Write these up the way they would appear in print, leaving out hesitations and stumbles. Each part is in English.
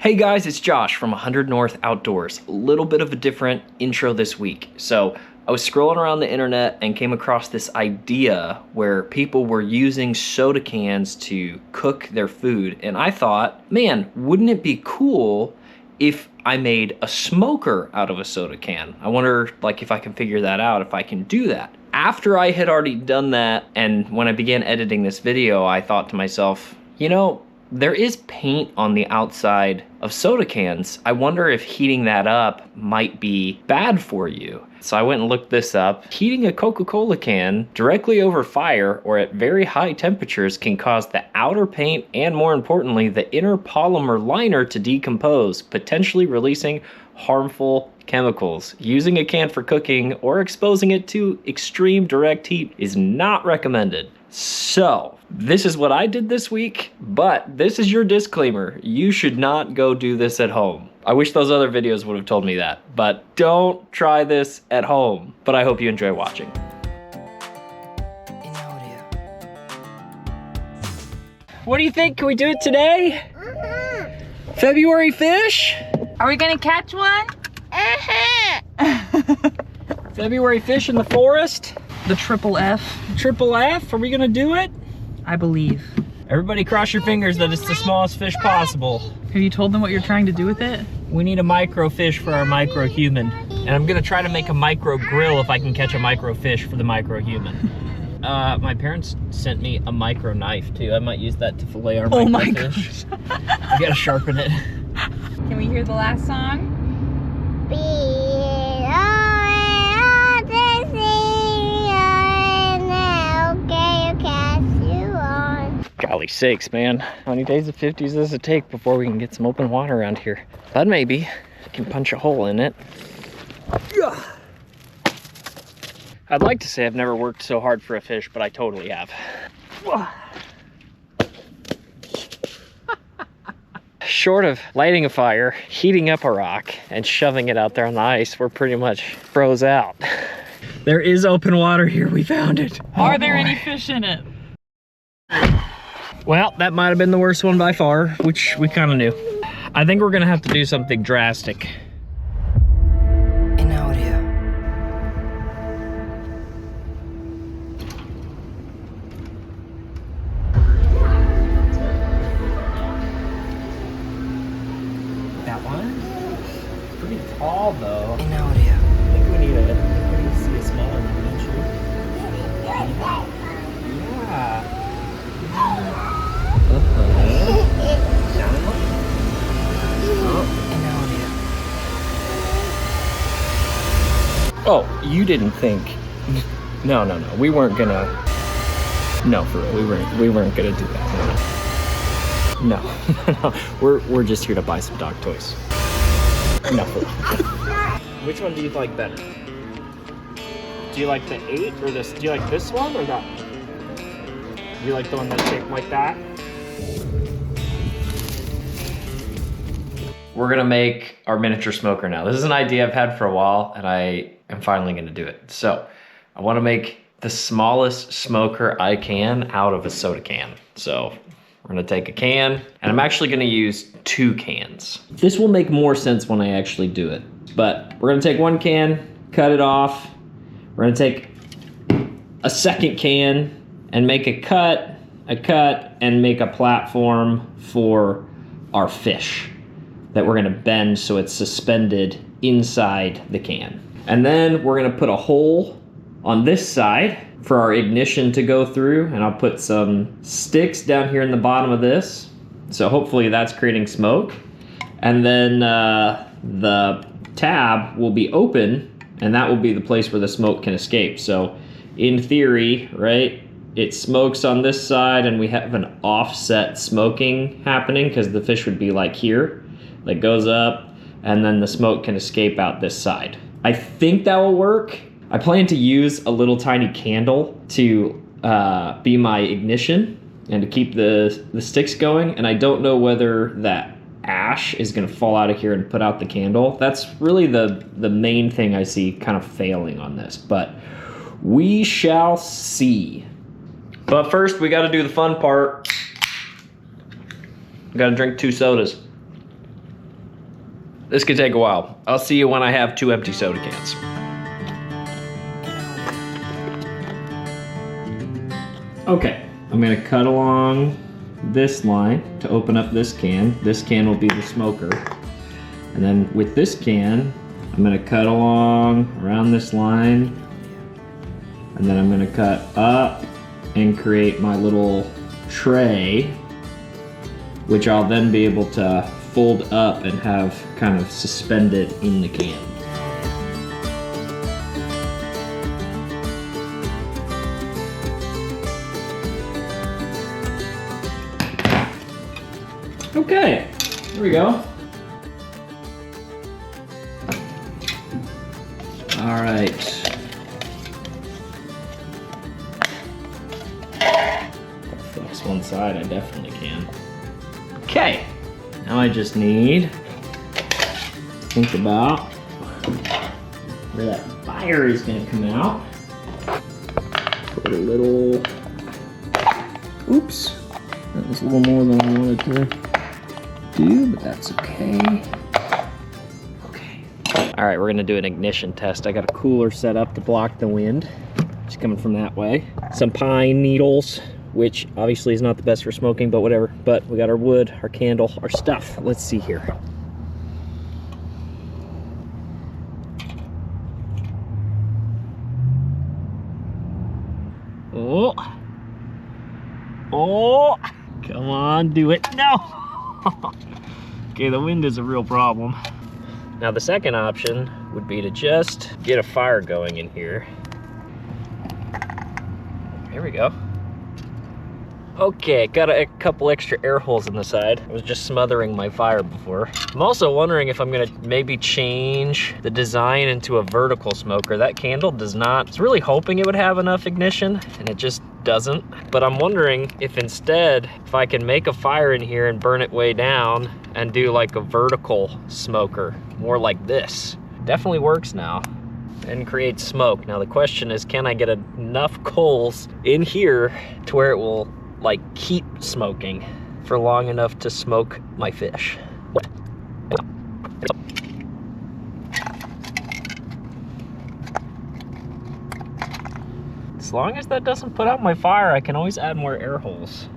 Hey guys, it's Josh from 100 North Outdoors. A little bit of a different intro this week. So I was scrolling around the internet and came across this idea where people were using soda cans to cook their food. And I thought, man, wouldn't it be cool if I made a smoker out of a soda can? I wonder if I can figure that out, if I can do that. After I had already done that, and when I began editing this video, I thought to myself, you know, there is paint on the outside of soda cans. I wonder if heating that up might be bad for you. So I went and looked this up. Heating a Coca-Cola can directly over fire or at very high temperatures can cause the outer paint and, more importantly, the inner polymer liner to decompose, potentially releasing harmful chemicals. Using a can for cooking or exposing it to extreme direct heat is not recommended. So, this is what I did this week, but this is your disclaimer. You should not go do this at home. I wish those other videos would have told me that, but don't try this at home. But I hope you enjoy watching. What do you think? Can we do it today? February fish? Are we gonna catch one? February fish in the forest? The triple F. Triple F? Are we gonna do it? I believe. Everybody cross your fingers that it's the smallest fish possible. Have you told them what you're trying to do with it? We need a micro fish for our micro human. And I'm gonna try to make a micro grill if I can catch a micro fish for the micro human. My parents sent me a micro knife too. I might use that to fillet our micro fish. I gotta sharpen it. Can we hear the last song? Golly sakes, man. How many days of 50s does it take before we can get some open water around here? But maybe I can punch a hole in it. I'd like to say I've never worked so hard for a fish, but I totally have. Short of lighting a fire, heating up a rock, and shoving it out there on the ice, we're pretty much froze out. There is open water here. We found it. Are there any fish in it? Well, that might have been the worst one by far, which we kind of knew. I think we're gonna have to do something drastic. That one? Pretty tall though. I think we need to see a smaller one, don't you? Yeah. Oh, you didn't think? No. We weren't gonna. No, for real, we weren't gonna do that. No. We're just here to buy some dog toys. No. For real. Which one do you like better? Do you like the 8 or this? Do you like this one or that one? Do you like the one that's shaped like that? We're gonna make our miniature smoker now. This is an idea I've had for a while and I am finally gonna do it. So I wanna make the smallest smoker I can out of a soda can. So we're gonna take a can and I'm actually gonna use 2 cans. This will make more sense when I actually do it. But we're gonna take 1 can, cut it off. We're gonna take a second can and make a cut, and make a platform for our fish that we're gonna bend so it's suspended inside the can. And then we're gonna put a hole on this side for our ignition to go through, and I'll put some sticks down here in the bottom of this. So hopefully that's creating smoke. And then the tab will be open, and that will be the place where the smoke can escape. So in theory, right, it smokes on this side and we have an offset smoking happening because the fish would be like here, that goes up, and then the smoke can escape out this side. I think that will work. I plan to use a little tiny candle to be my ignition and to keep the sticks going, and I don't know whether that ash is gonna fall out of here and put out the candle. That's really the main thing I see kind of failing on this, but we shall see. But first, we gotta do the fun part. We gotta drink 2 sodas. This could take a while. I'll see you when I have 2 empty soda cans. Okay, I'm gonna cut along this line to open up this can. This can will be the smoker. And then with this can, I'm gonna cut along around this line. And then I'm gonna cut up and create my little tray, which I'll then be able to fold up and have kind of suspended in the can. Okay, here we go. All right. Flex one side, I definitely can. Okay, now I just need to think about where that fire is gonna come out. Put a little, oops, that was a little more than I wanted to do, but that's okay. Okay. All right, we're gonna do an ignition test. I got a cooler set up to block the wind. It's coming from that way. Some pine needles, which obviously is not the best for smoking, but whatever. But we got our wood, our candle, our stuff. Let's see here. Oh. Oh. Come on, do it. No. Okay, the wind is a real problem. Now the second option would be to just get a fire going in here. Here we go. Okay, got a couple extra air holes in the side. I was just smothering my fire before. I'm also wondering if I'm gonna maybe change the design into a vertical smoker. That candle does not. I was really hoping it would have enough ignition, and it just doesn't. But I'm wondering if instead, if I can make a fire in here and burn it way down and do like a vertical smoker, more like this. Definitely works now and creates smoke. Now the question is, can I get enough coals in here to where it will like keep smoking for long enough to smoke my fish? As long as that doesn't put out my fire, I can always add more air holes.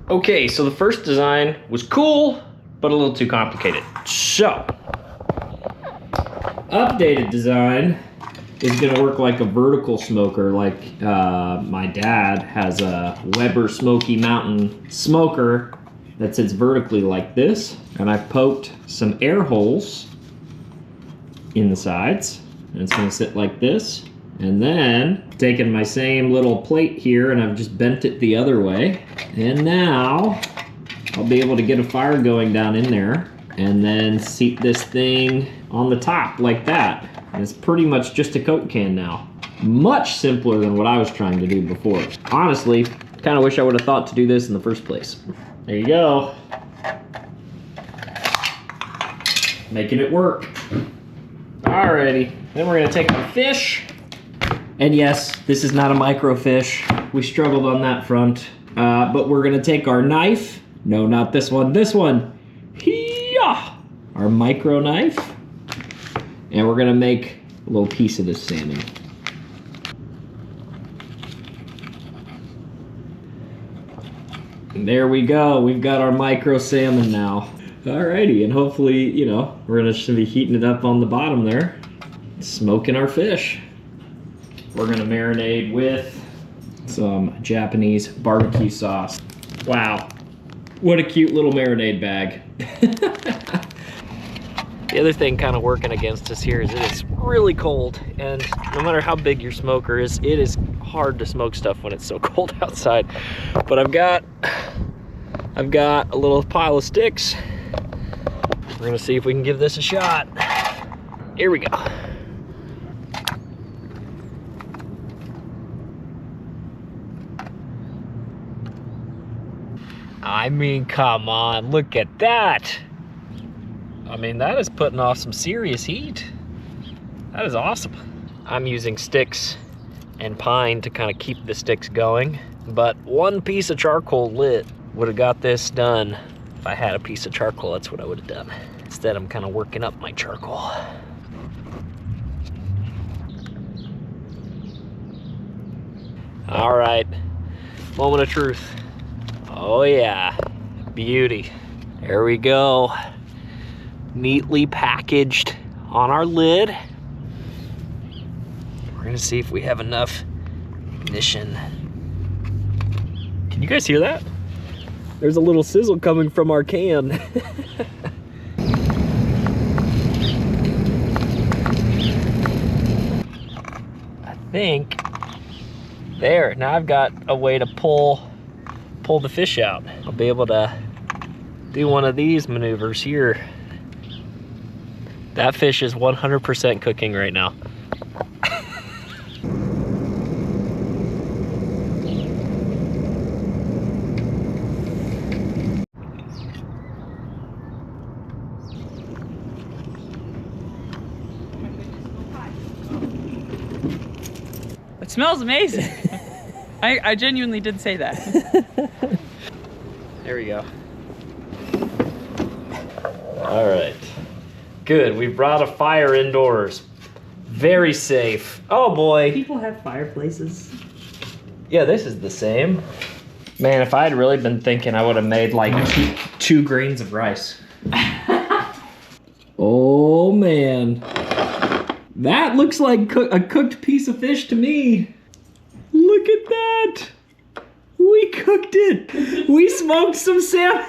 Okay, so the first design was cool, but a little too complicated. So, updated design is gonna work like a vertical smoker, like my dad has a Weber Smoky Mountain smoker that sits vertically like this. And I poked some air holes in the sides, and it's gonna sit like this. And then taken my same little plate here and I've just bent it the other way. And now I'll be able to get a fire going down in there and then seat this thing on the top like that. And it's pretty much just a Coke can now. Much simpler than what I was trying to do before. Honestly, kind of wish I would have thought to do this in the first place. There you go. Making it work. Alrighty, then we're gonna take our fish. And yes, this is not a microfish. We struggled on that front. But we're gonna take our knife. No, not this one, this one. Hee-yah! Our micro knife. And we're gonna make a little piece of this salmon. And there we go, we've got our micro salmon now. Alrighty, and hopefully, you know, we're gonna should be heating it up on the bottom there. Smoking our fish. We're gonna marinate with some Japanese barbecue sauce. Wow, what a cute little marinade bag. The other thing kind of working against us here is it is really cold, and no matter how big your smoker is, it is hard to smoke stuff when it's so cold outside. But I've got a little pile of sticks. We're gonna see if we can give this a shot. Here we go. I mean, come on, look at that. I mean, that is putting off some serious heat. That is awesome. I'm using sticks and pine to kind of keep the sticks going, but one piece of charcoal lit would have got this done If I had a piece of charcoal, that's what I would have done. Instead, I'm kind of working up my charcoal. All right, moment of truth. Oh yeah, beauty. There we go. Neatly packaged on our lid. We're gonna see if we have enough ignition. Can you guys hear that? There's a little sizzle coming from our can. I think there. Now I've got a way to pull the fish out. I'll be able to do one of these maneuvers here. That fish is 100% cooking right now. It smells amazing. I genuinely did say that. There we go. All right. Good, we brought a fire indoors. Very safe. Oh boy. People have fireplaces. Yeah, this is the same. Man, if I had really been thinking, I would have made like two grains of rice. Oh man. That looks like a cooked piece of fish to me. Look at that. We cooked it. We smoked some salmon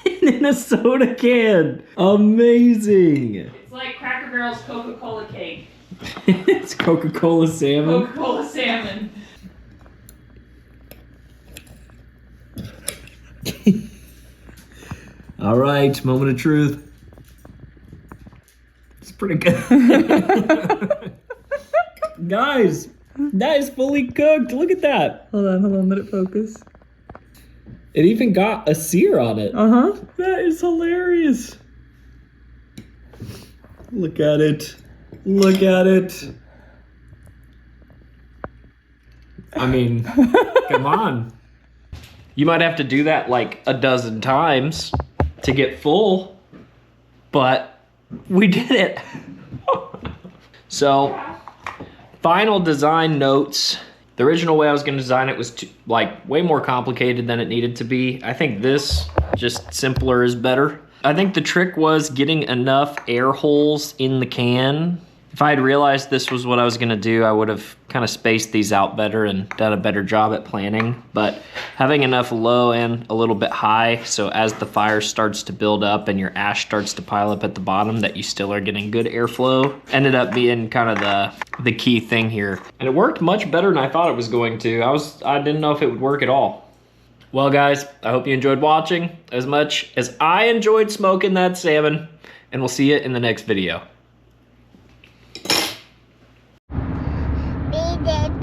in a soda can. Amazing. It's like Cracker Barrel's Coca-Cola cake. It's Coca-Cola salmon. Coca-Cola salmon. All right, moment of truth. It's pretty good. Guys, that is fully cooked. Look at that. Hold on, let it focus. It even got a sear on it. Uh-huh. That is hilarious. Look at it. Look at it. I mean, come on. You might have to do that like a dozen times to get full, but we did it. So, final design notes. The original way I was going to design it was way more complicated than it needed to be. I think this, just simpler, is better. I think the trick was getting enough air holes in the can. If I had realized this was what I was going to do, I would have kind of spaced these out better and done a better job at planning. But having enough low and a little bit high, so as the fire starts to build up and your ash starts to pile up at the bottom, that you still are getting good airflow, ended up being kind of the key thing here. And it worked much better than I thought it was going to. I didn't know if it would work at all. Well guys, I hope you enjoyed watching as much as I enjoyed smoking that salmon, and we'll see you in the next video. We did